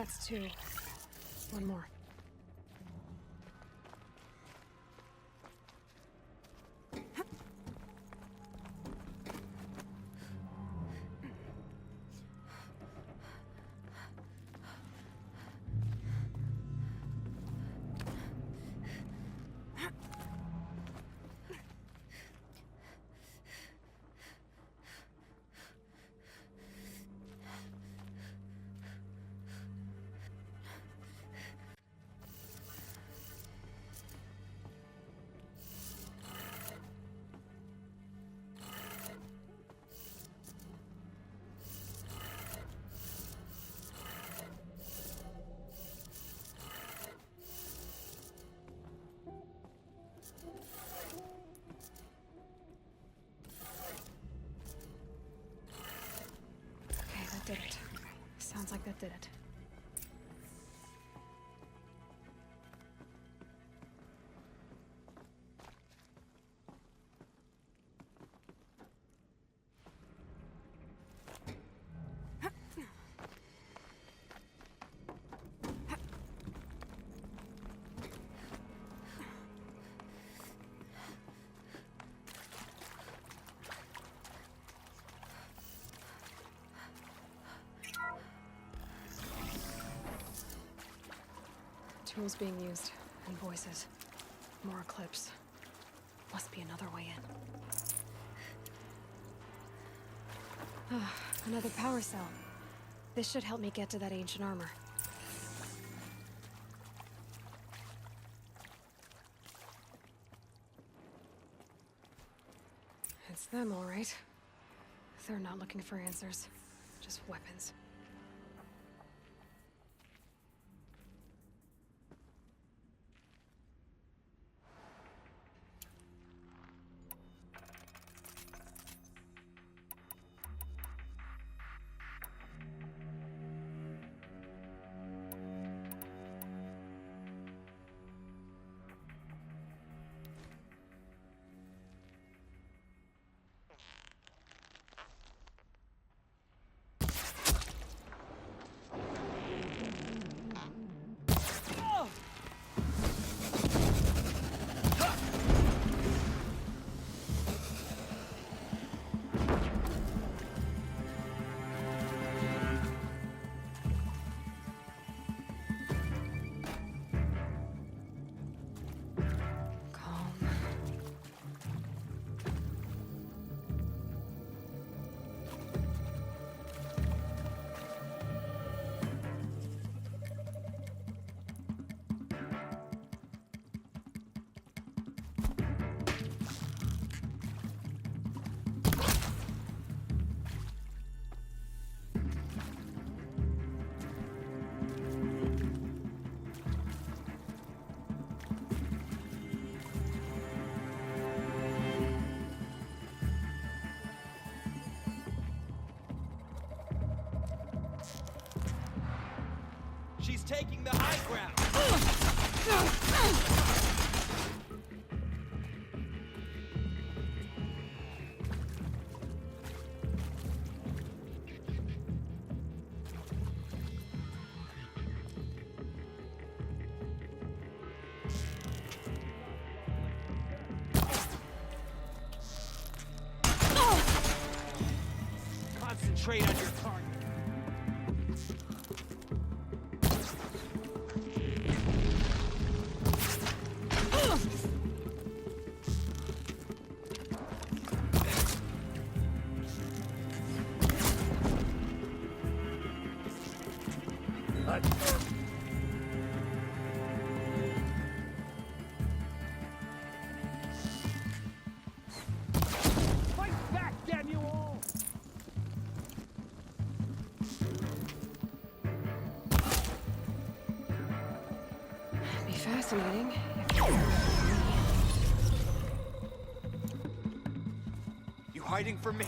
That's 2. One more. Did it. Sounds like that did it. Tools being used, and voices. More eclipse. Must be another way in. Another power cell. This should help me get to that ancient armor. It's them, all right. They're not looking for answers, just weapons. She's taking the high ground. Concentrate on your target. Fight back, damn you all! Be fascinating. You hiding from me?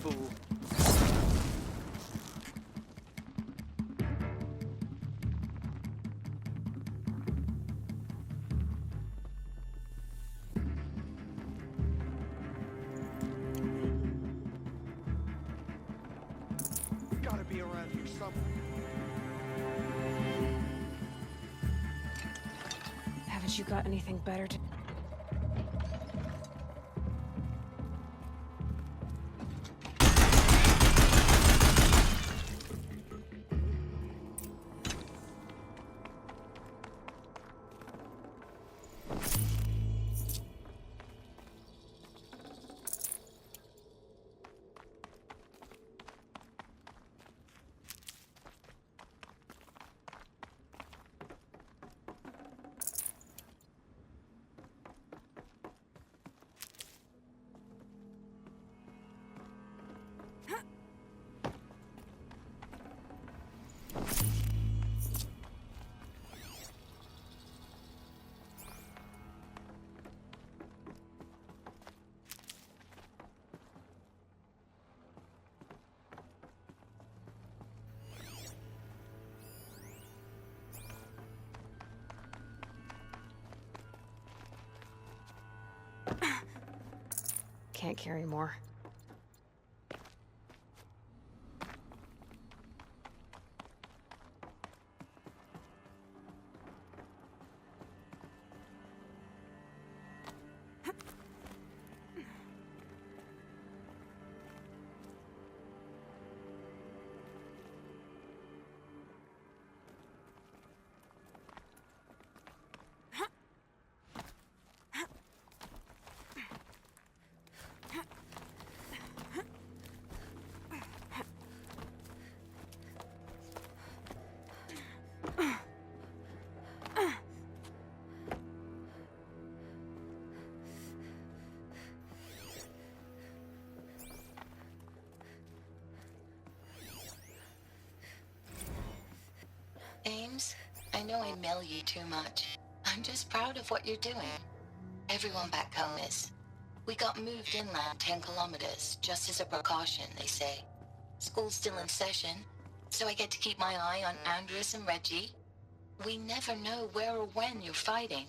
fool. Gotta be around here somewhere. Haven't you got anything better to... Can't carry more. Ames, I know I mail you too much. I'm just proud of what you're doing. Everyone back home is. We got moved inland 10 kilometers, just as a precaution, they say. School's still in session, so I get to keep my eye on Andres and Reggie. We never know where or when you're fighting,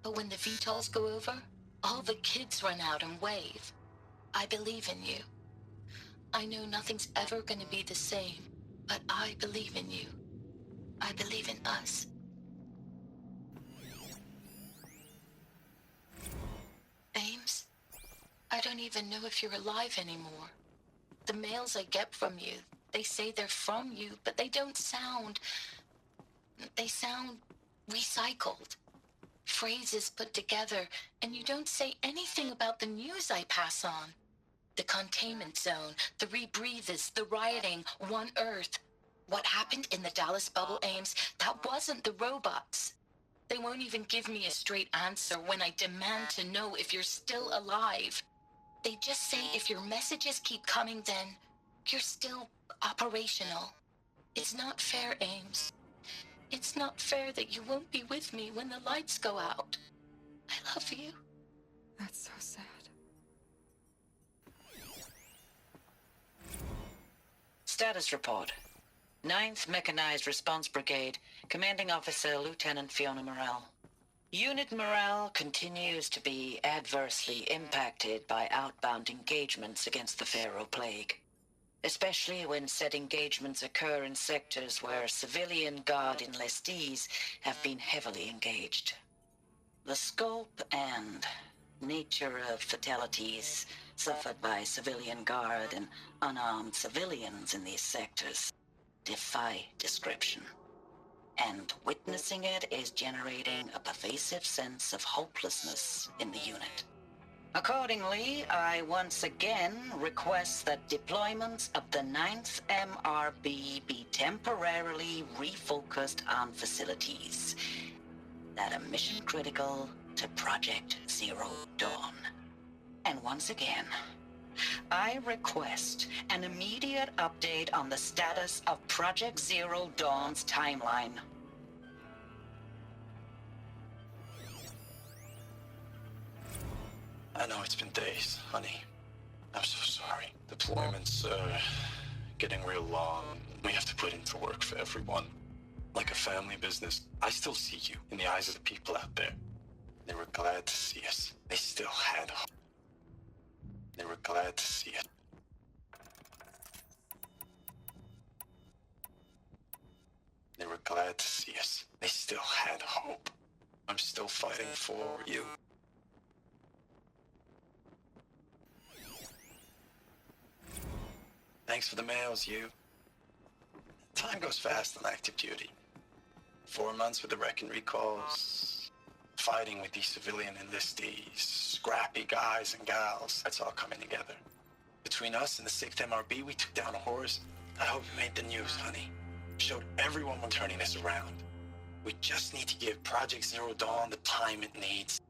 but when the VTOLs go over, all the kids run out and wave. I believe in you. I know nothing's ever gonna be the same, but I believe in you. I believe in us. Ames, I don't even know if you're alive anymore. The mails I get from you, they say they're from you, but they don't sound... They sound recycled. Phrases put together, and you don't say anything about the news I pass on. The containment zone, the rebreathers, the rioting, One Earth. What happened in the Dallas bubble, Ames, that wasn't the robots. They won't even give me a straight answer when I demand to know if you're still alive. They just say if your messages keep coming, then you're still operational. It's not fair, Ames. It's not fair that you won't be with me when the lights go out. I love you. That's so sad. Status report. 9th Mechanized Response Brigade, Commanding Officer Lieutenant Fiona Morrell. Unit morale continues to be adversely impacted by outbound engagements against the Pharaoh Plague, especially when said engagements occur in sectors where civilian guard enlistees have been heavily engaged. The scope and nature of fatalities suffered by civilian guard and unarmed civilians in these sectors defy description, and witnessing it is generating a pervasive sense of hopelessness in the unit. Accordingly, I once again request that deployments of the 9th MRB be temporarily refocused on facilities that are mission critical to Project Zero Dawn. And once again, I request an immediate update on the status of Project Zero Dawn's timeline. I know it's been days, honey. I'm so sorry. Deployments are getting real long. We have to put in the work for everyone. Like a family business. I still see you in the eyes of the people out there. They were glad to see us. They still had hope. They were glad to see us. They were glad to see us. They still had hope. I'm still fighting for you. Thanks for the mails, you. Time goes fast on active duty. 4 months with the wreck and recalls. Fighting with these civilian enlistees. Scrappy guys and gals. That's all coming together. Between us and the 6th MRB, we took down a horse. I hope you made the news, honey. Showed everyone we're turning this around. We just need to give Project Zero Dawn the time it needs.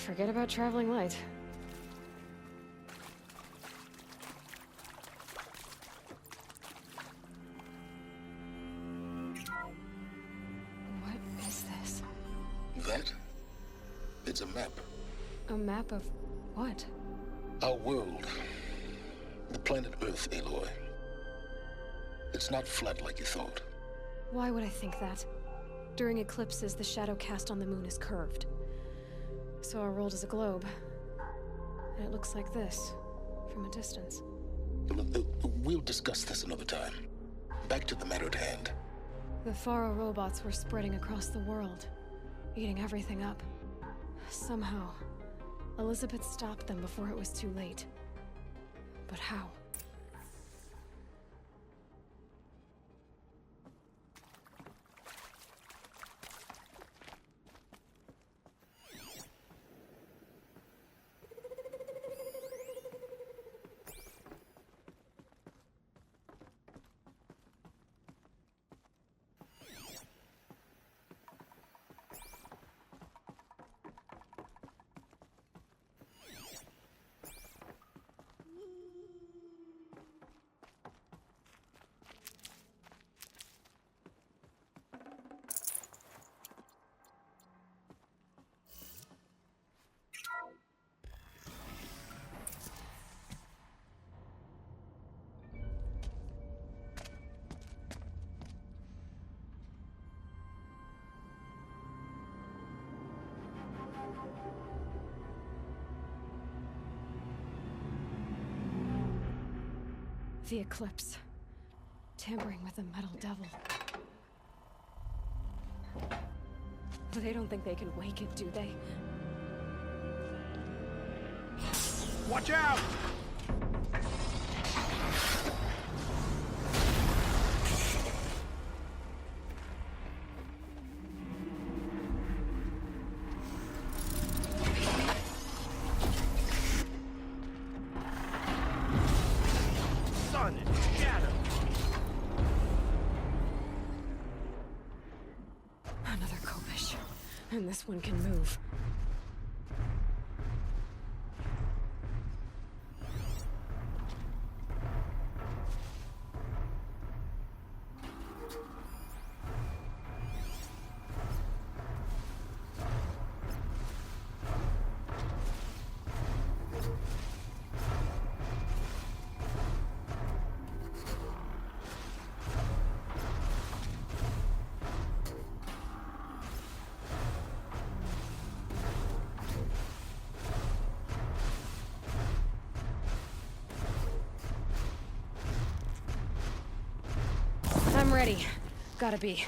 Forget about traveling light. What is this? That? It's a map. A map of what? Our world. The planet Earth, Aloy. It's not flat like you thought. Why would I think that? During eclipses, the shadow cast on the moon is curved. So our world is a globe. And it looks like this, from a distance. We'll discuss this another time. Back to the matter at hand. The Faro robots were spreading across the world, eating everything up. Somehow, Elizabeth stopped them before it was too late. But how? The eclipse. Tampering with the metal devil. But they don't think they can wake it, do they? Watch out! Another Kopish. And this one can move. I'm ready. Gotta be.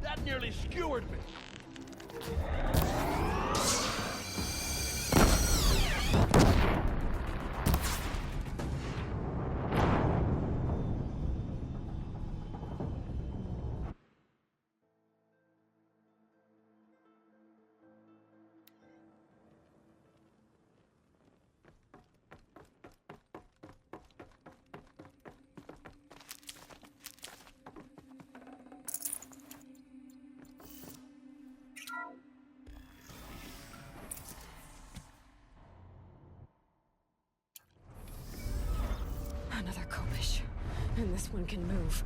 That nearly skewered me. And this one can move.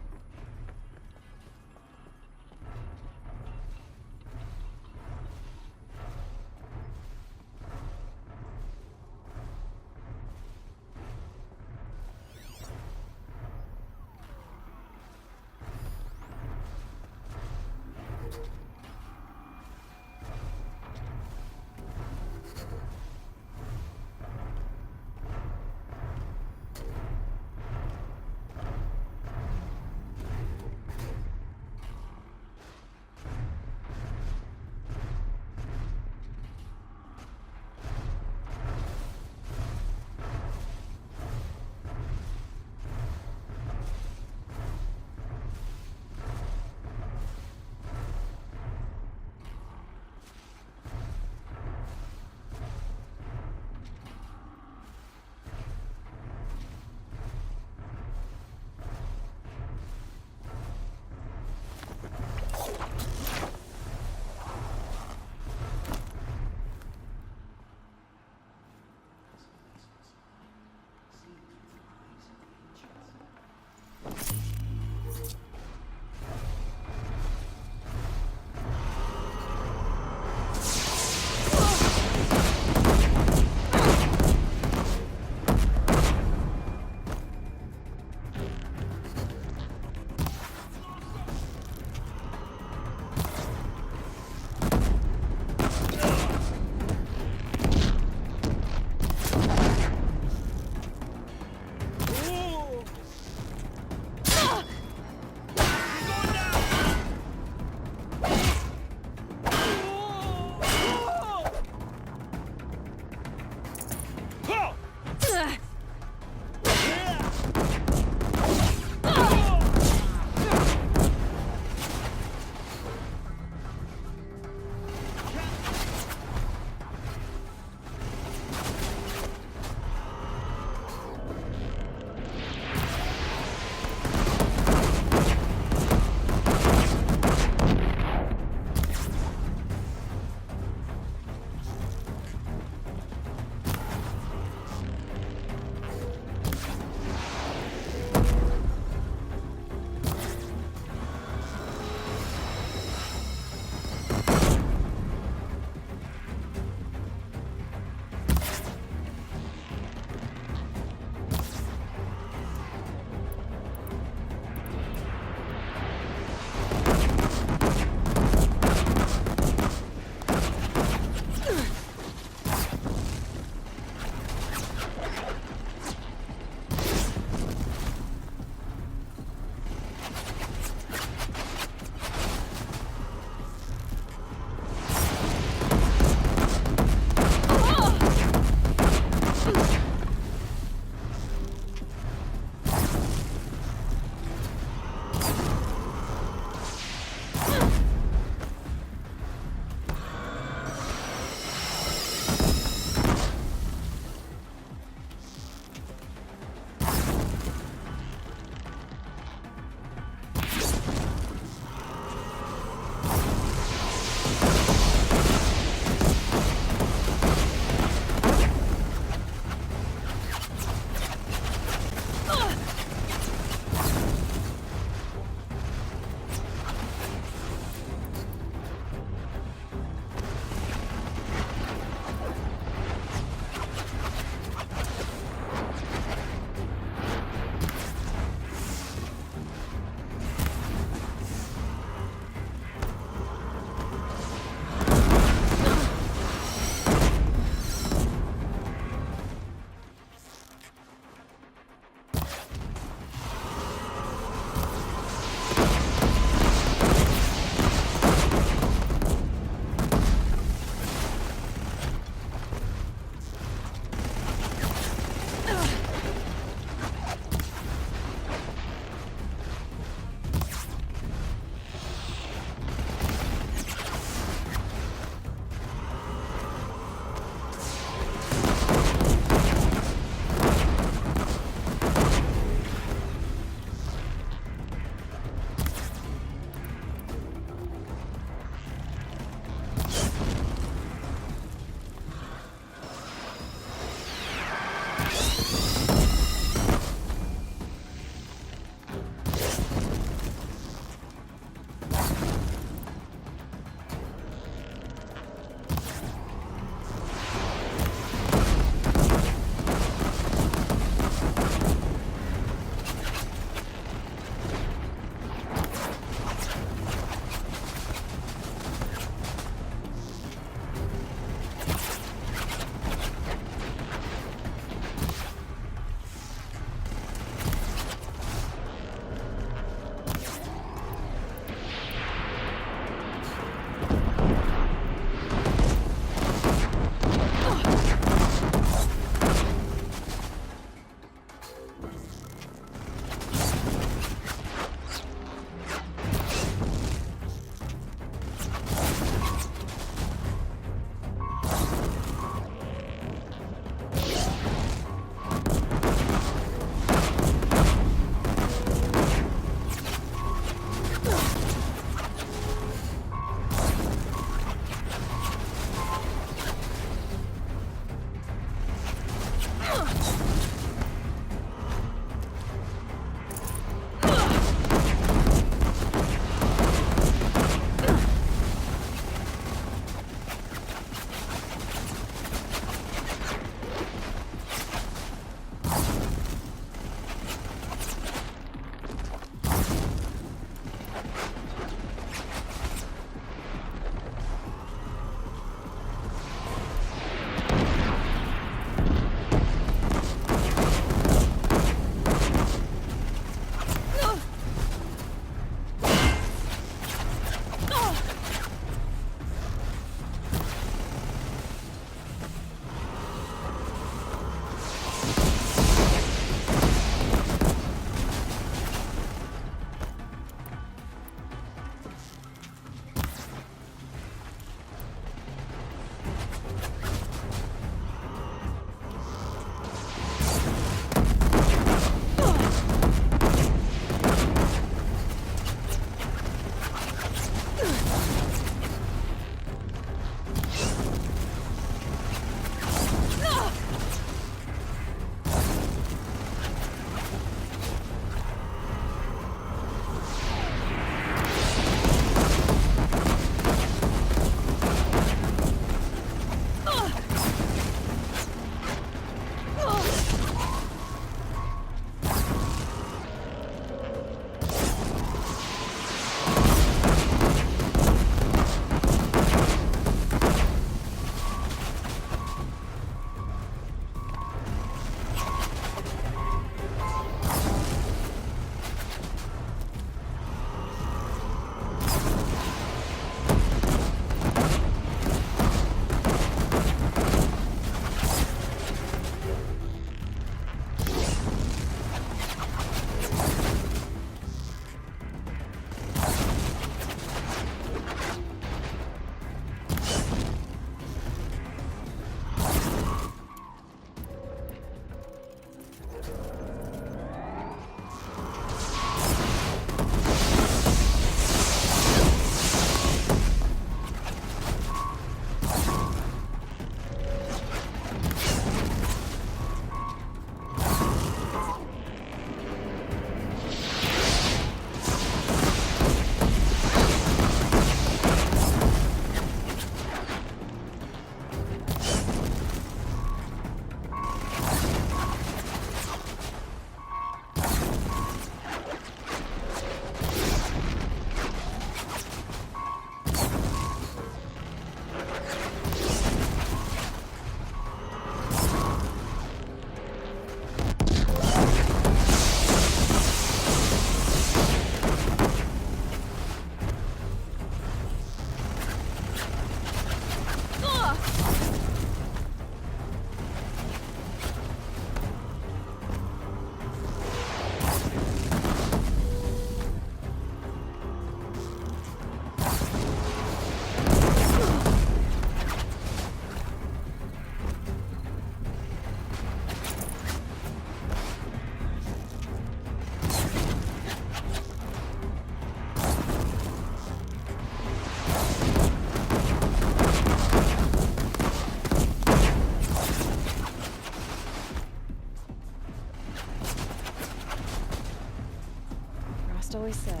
just always said,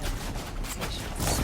patience.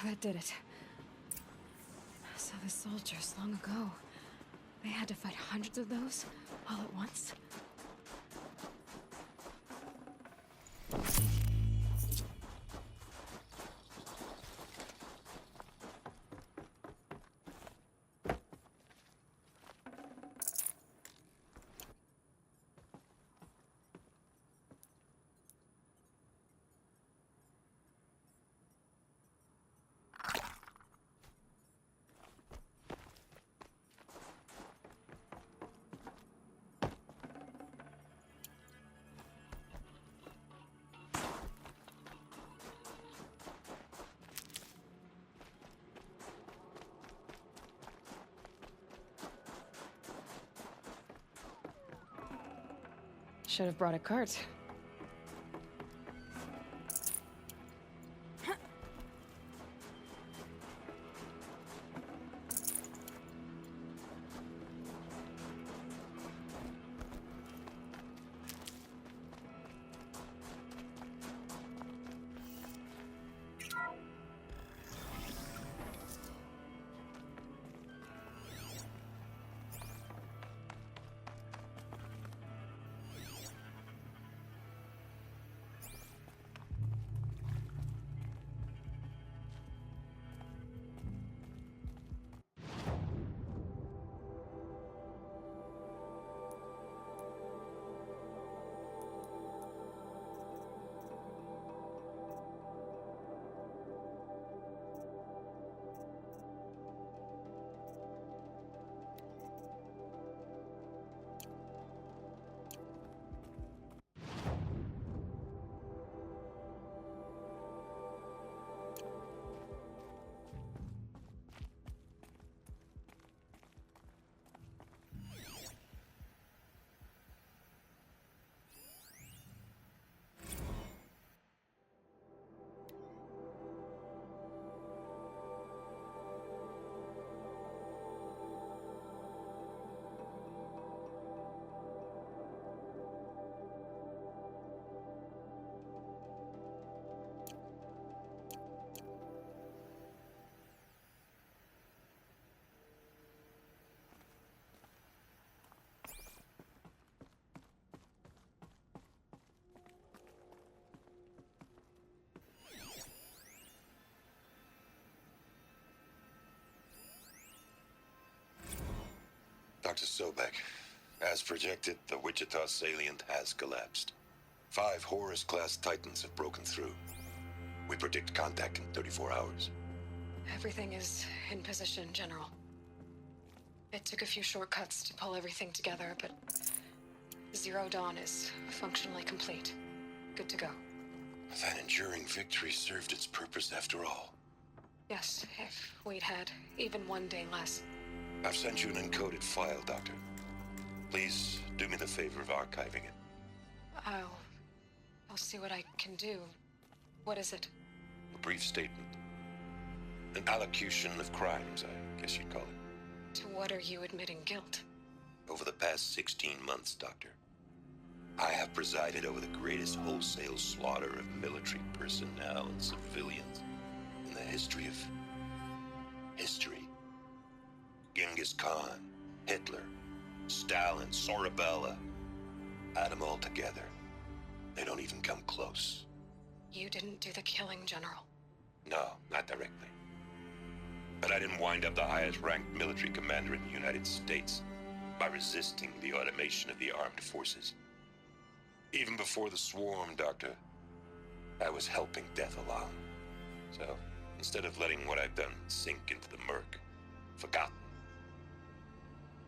That did it. So the soldiers long ago, they had to fight hundreds of those all at once? Should have brought a cart. Dr. Sobek, as projected, the Wichita salient has collapsed. 5 Horus-class Titans have broken through. We predict contact in 34 hours. Everything is in position, General. It took a few shortcuts to pull everything together, but Zero Dawn is functionally complete. Good to go. That enduring victory served its purpose after all. Yes, if we'd had even one day less. I've sent you an encoded file, Doctor. Please do me the favor of archiving it. I'll see what I can do. What is it? A brief statement. An allocution of crimes, I guess you'd call it. To what are you admitting guilt? Over the past 16 months, Doctor, I have presided over the greatest wholesale slaughter of military personnel and civilians in the history of history. Genghis Khan, Hitler, Stalin, Sorabella. Add them all together. They don't even come close. You didn't do the killing, General. No, not directly. But I didn't wind up the highest-ranked military commander in the United States by resisting the automation of the armed forces. Even before the swarm, Doctor, I was helping death along. So, instead of letting what I've done sink into the murk, forgotten,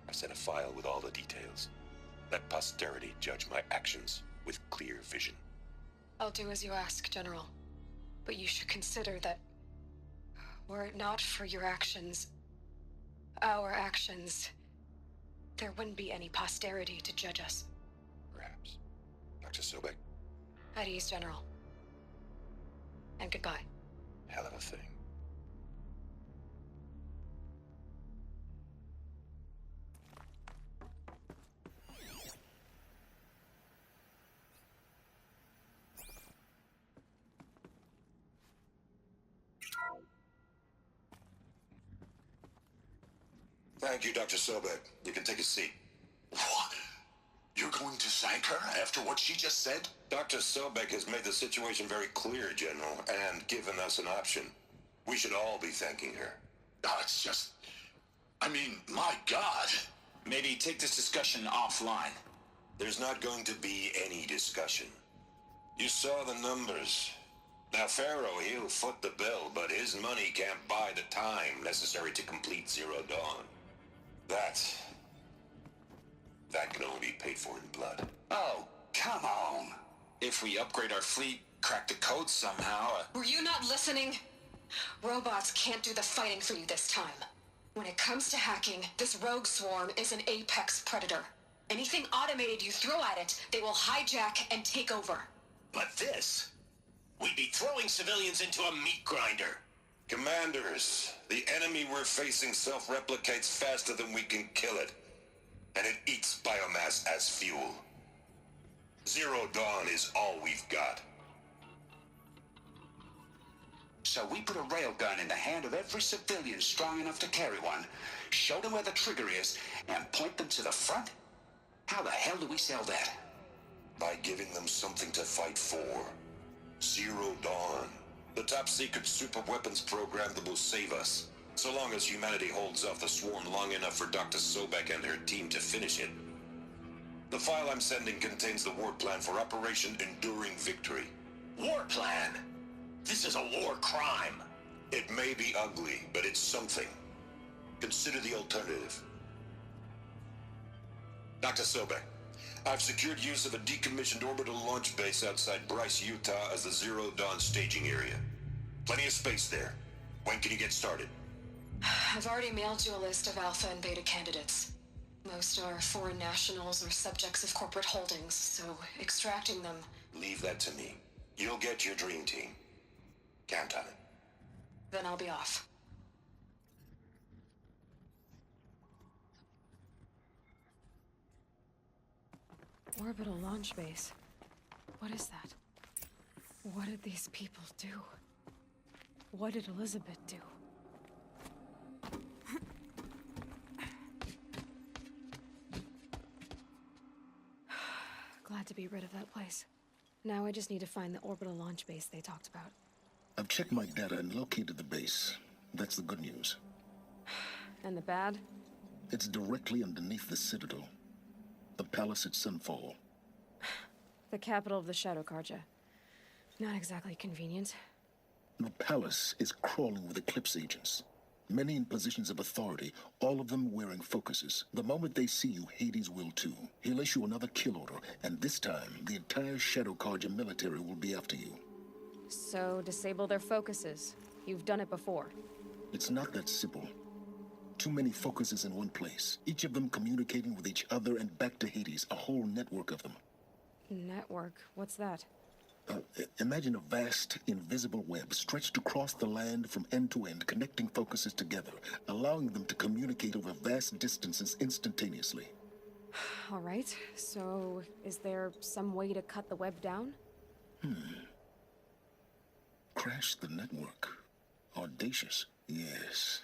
I sent a file with all the details. Let posterity judge my actions with clear vision. I'll do as you ask, General. But you should consider that were it not for your actions, our actions, there wouldn't be any posterity to judge us. Perhaps. Dr. Sobek? At ease, General. And goodbye. Hell of a thing. Thank you, Dr. Sobek. You can take a seat. What? You're going to thank her after what she just said? Dr. Sobek has made the situation very clear, General, and given us an option. We should all be thanking her. Oh, it's just... I mean, my God. Maybe take this discussion offline. There's not going to be any discussion. You saw the numbers. Now, Pharaoh, he'll foot the bill, but his money can't buy the time necessary to complete Zero Dawn. That can only be paid for in blood. Oh, come on. If we upgrade our fleet, crack the code somehow... Were you not listening? Robots can't do the fighting for you this time. When it comes to hacking, this rogue swarm is an apex predator. Anything automated you throw at it, they will hijack and take over. But this... we'd be throwing civilians into a meat grinder. Commanders, the enemy we're facing self-replicates faster than we can kill it. And it eats biomass as fuel. Zero Dawn is all we've got. So we put a railgun in the hand of every civilian strong enough to carry one, show them where the trigger is, and point them to the front? How the hell do we sell that? By giving them something to fight for. Zero Dawn. The top-secret super-weapons program that will save us. So long as humanity holds off the swarm long enough for Dr. Sobek and her team to finish it. The file I'm sending contains the war plan for Operation Enduring Victory. War plan? This is a war crime. It may be ugly, but it's something. Consider the alternative. Dr. Sobek, I've secured use of a decommissioned orbital launch base outside Bryce, Utah as the Zero Dawn staging area. Plenty of space there. When can you get started? I've already mailed you a list of alpha and beta candidates. Most are foreign nationals or subjects of corporate holdings, so extracting them... Leave that to me. You'll get your dream team. Count on it. Then I'll be off. Orbital launch base. What is that? What did these people do? What did Elizabeth do? Glad to be rid of that place. Now I just need to find the orbital launch base they talked about. I've checked my data and located the base. That's the good news. And the bad? It's directly underneath the Citadel. The palace at Sunfall. The capital of the Shadow Carja. Not exactly convenient. The palace is crawling with Eclipse agents. Many in positions of authority, all of them wearing focuses. The moment they see you, Hades will too. He'll issue another kill order, and this time, the entire Shadow Carja military will be after you. So, disable their focuses. You've done it before. It's not that simple. Too many focuses in one place, each of them communicating with each other and back to Hades, a whole network of them. Network? What's that? Imagine a vast, invisible web stretched across the land from end to end, connecting focuses together, allowing them to communicate over vast distances instantaneously. All right, so is there some way to cut the web down? Crash the network. Audacious. Yes,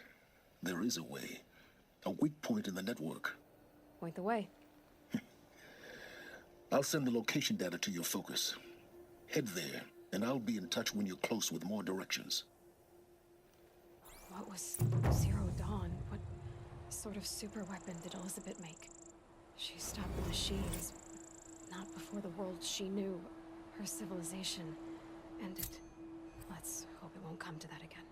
there is a way. A weak point in the network. Point the way. I'll send the location data to your focus. Head there, and I'll be in touch when you're close with more directions. What was Zero Dawn? What sort of super weapon did Elizabeth make? She stopped the machines, but not before the world she knew, her civilization, ended. Let's hope it won't come to that again.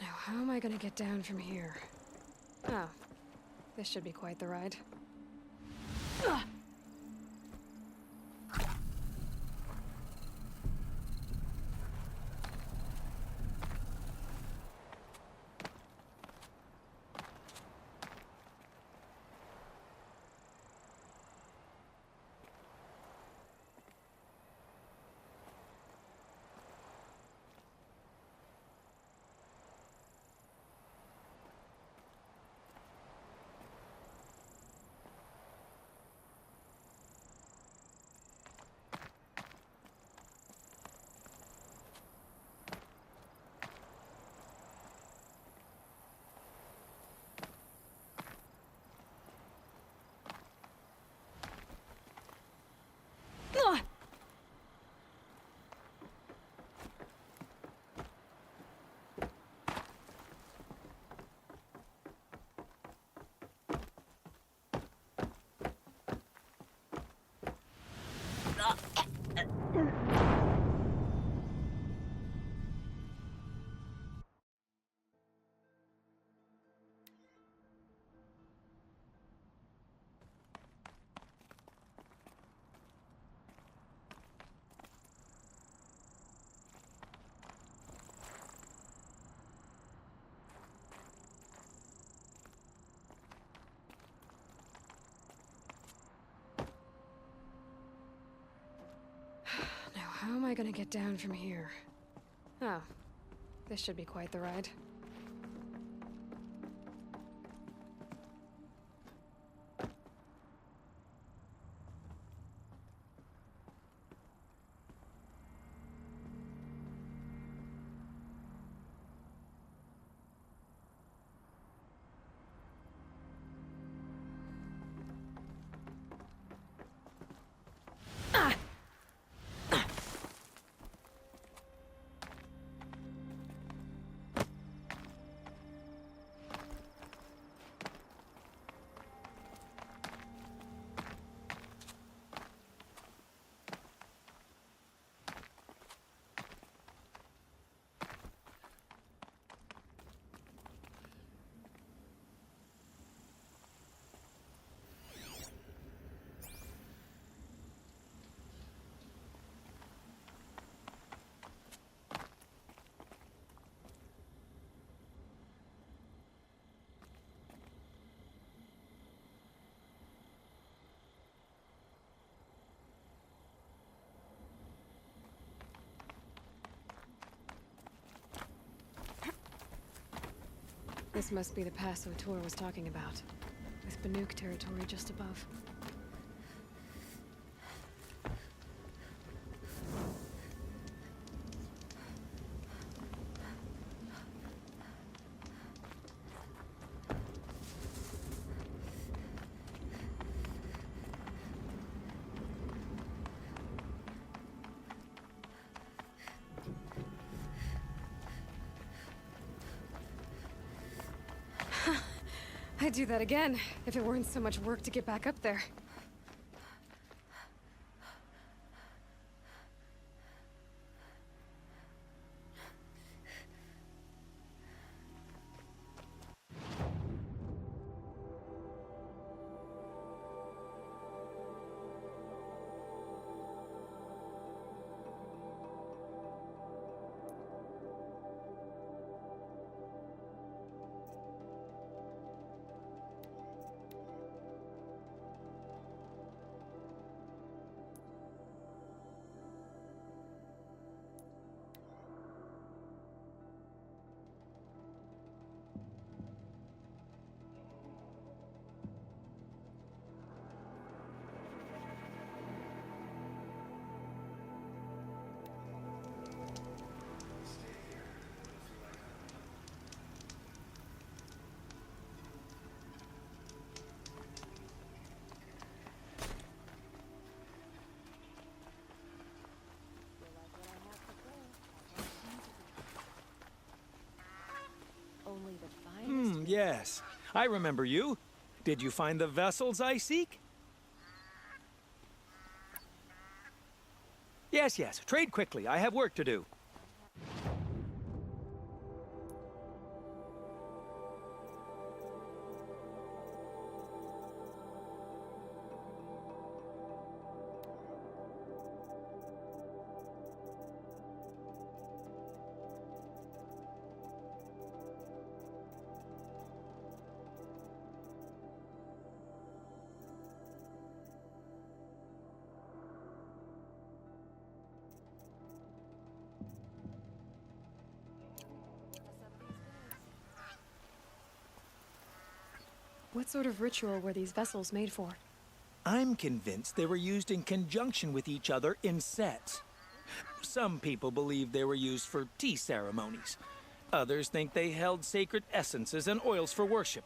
Now, how am I gonna get down from here? Oh, this should be quite the ride. Ugh. how am I gonna get down from here? Oh, this should be quite the ride. This must be the pass O'Toole was talking about, with Banuk territory just above. I'd do that again, if it weren't so much work to get back up there. Yes. I remember you. Did you find the vessels I seek? Yes, yes. Trade quickly. I have work to do. What sort of ritual were these vessels made for? I'm convinced they were used in conjunction with each other in sets. Some people believe they were used for tea ceremonies. Others think they held sacred essences and oils for worship.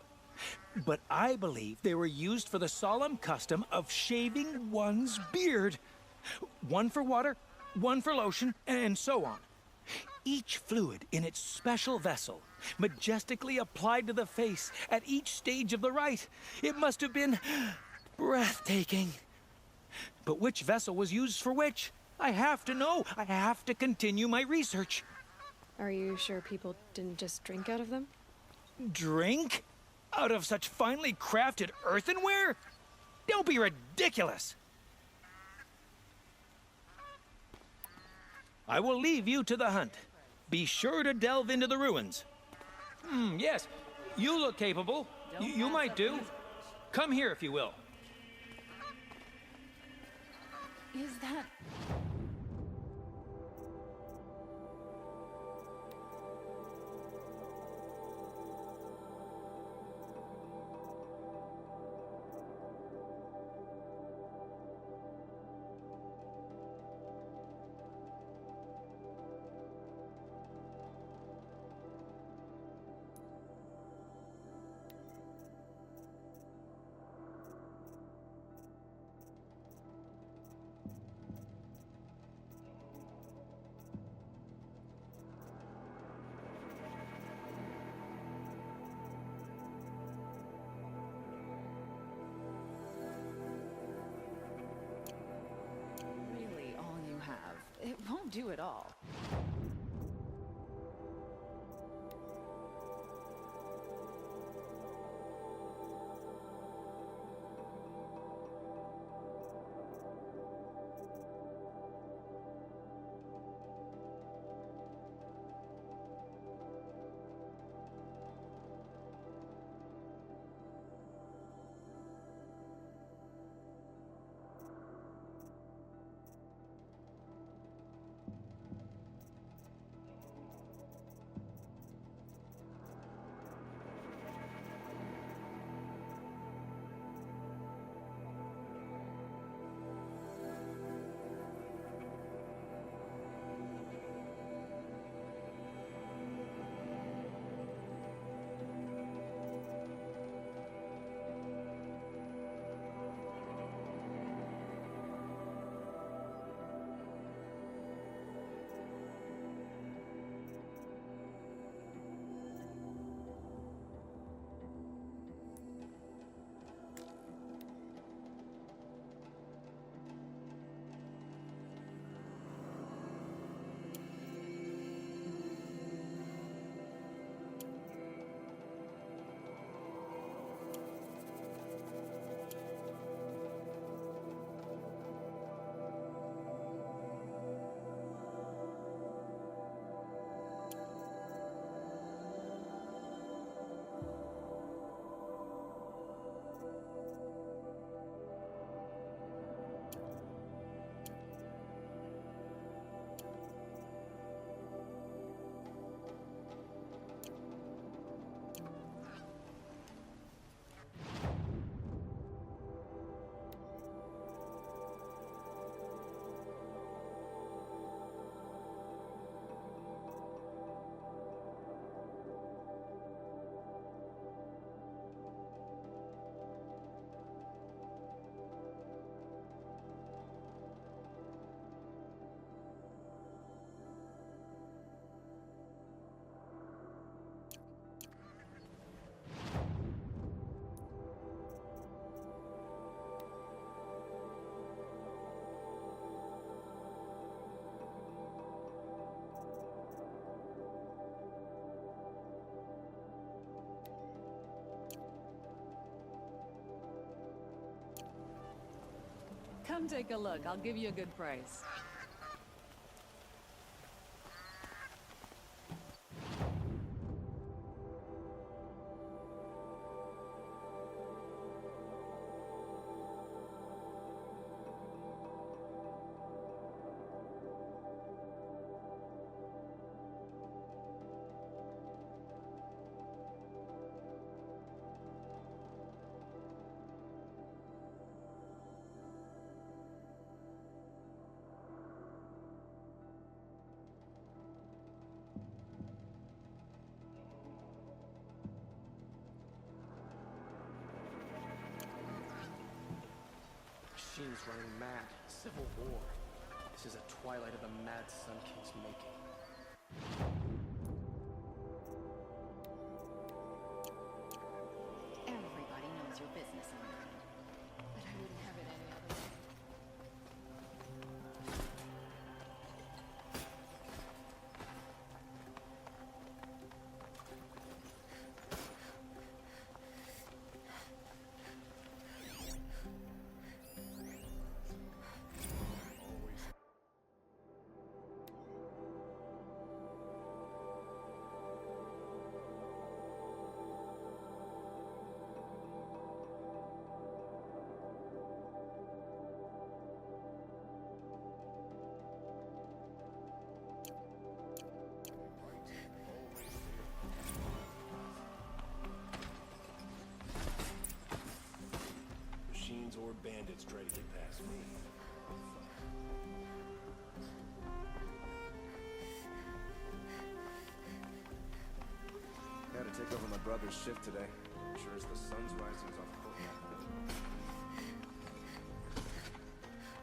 But I believe they were used for the solemn custom of shaving one's beard. One for water, one for lotion, and so on. Each fluid in its special vessel, majestically applied to the face at each stage of the rite. It must have been breathtaking. But which vessel was used for which? I have to know. I have to continue my research. Are you sure people didn't just drink out of them? Drink? Out of such finely crafted earthenware? Don't be ridiculous. I will leave you to the hunt. Be sure to delve into the ruins. Yes, you look capable. You might do. Come here if you will. Is that... don't do it all. Come take a look. I'll give you a good price. Machines running mad. Civil war. This is a twilight of the mad Sun King's making. Everybody knows your business online, but I wouldn't have it any other way. Or bandits try to get past me. Had to take over my brother's shift today. Sure as the sun's rising off the courtyard.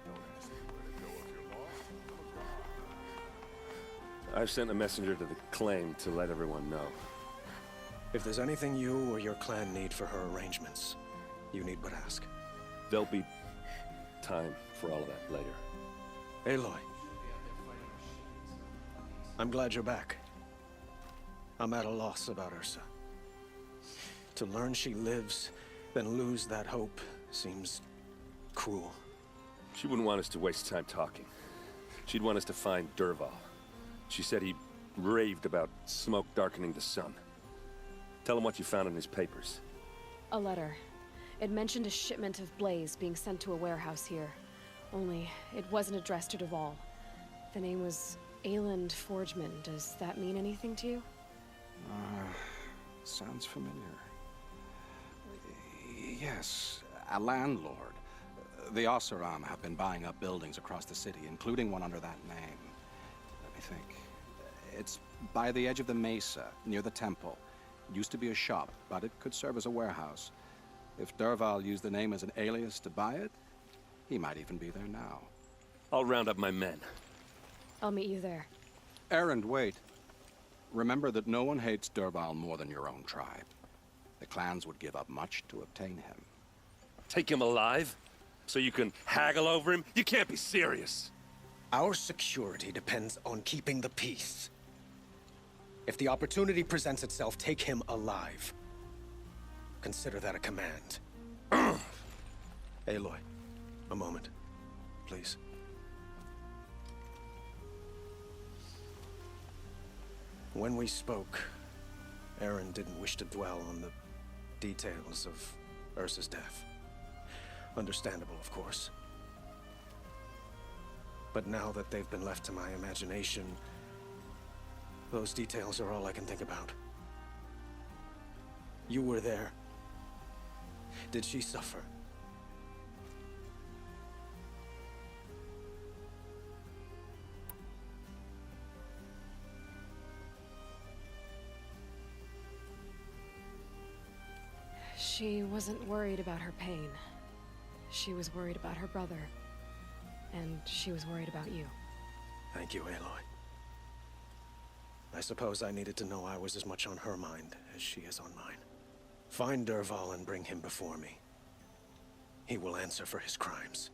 Don't ask me where to go if you're lost. I'm a god. I've sent a messenger to the claim to let everyone know. If there's anything you or your clan need for her arrangements, you need but ask. There'll be time for all of that later. Aloy. I'm glad you're back. I'm at a loss about Ursa. To learn she lives, then lose that hope, seems cruel. She wouldn't want us to waste time talking. She'd want us to find Dervahl. She said he raved about smoke darkening the sun. Tell him what you found in his papers. A letter. It mentioned a shipment of blaze being sent to a warehouse here. Only, it wasn't addressed to Dervahl. The name was Ayland Forgeman. Does that mean anything to you? Sounds familiar. Yes, a landlord. The Oseram have been buying up buildings across the city, including one under that name. Let me think. It's by the edge of the mesa, near the temple. It used to be a shop, but it could serve as a warehouse. If Dervahl used the name as an alias to buy it, he might even be there now. I'll round up my men. I'll meet you there. Erend, wait. Remember that no one hates Dervahl more than your own tribe. The clans would give up much to obtain him. Take him alive? So you can haggle over him? You can't be serious. Our security depends on keeping the peace. If the opportunity presents itself, take him alive. Consider that a command. Aloy, a moment, please. When we spoke, Erend didn't wish to dwell on the details of Ursa's death. Understandable, of course. But now that they've been left to my imagination, those details are all I can think about. You were there. Did she suffer? She wasn't worried about her pain. She was worried about her brother. And she was worried about you. Thank you, Aloy. I suppose I needed to know I was as much on her mind as she is on mine. Find Dervahl and bring him before me. He will answer for his crimes.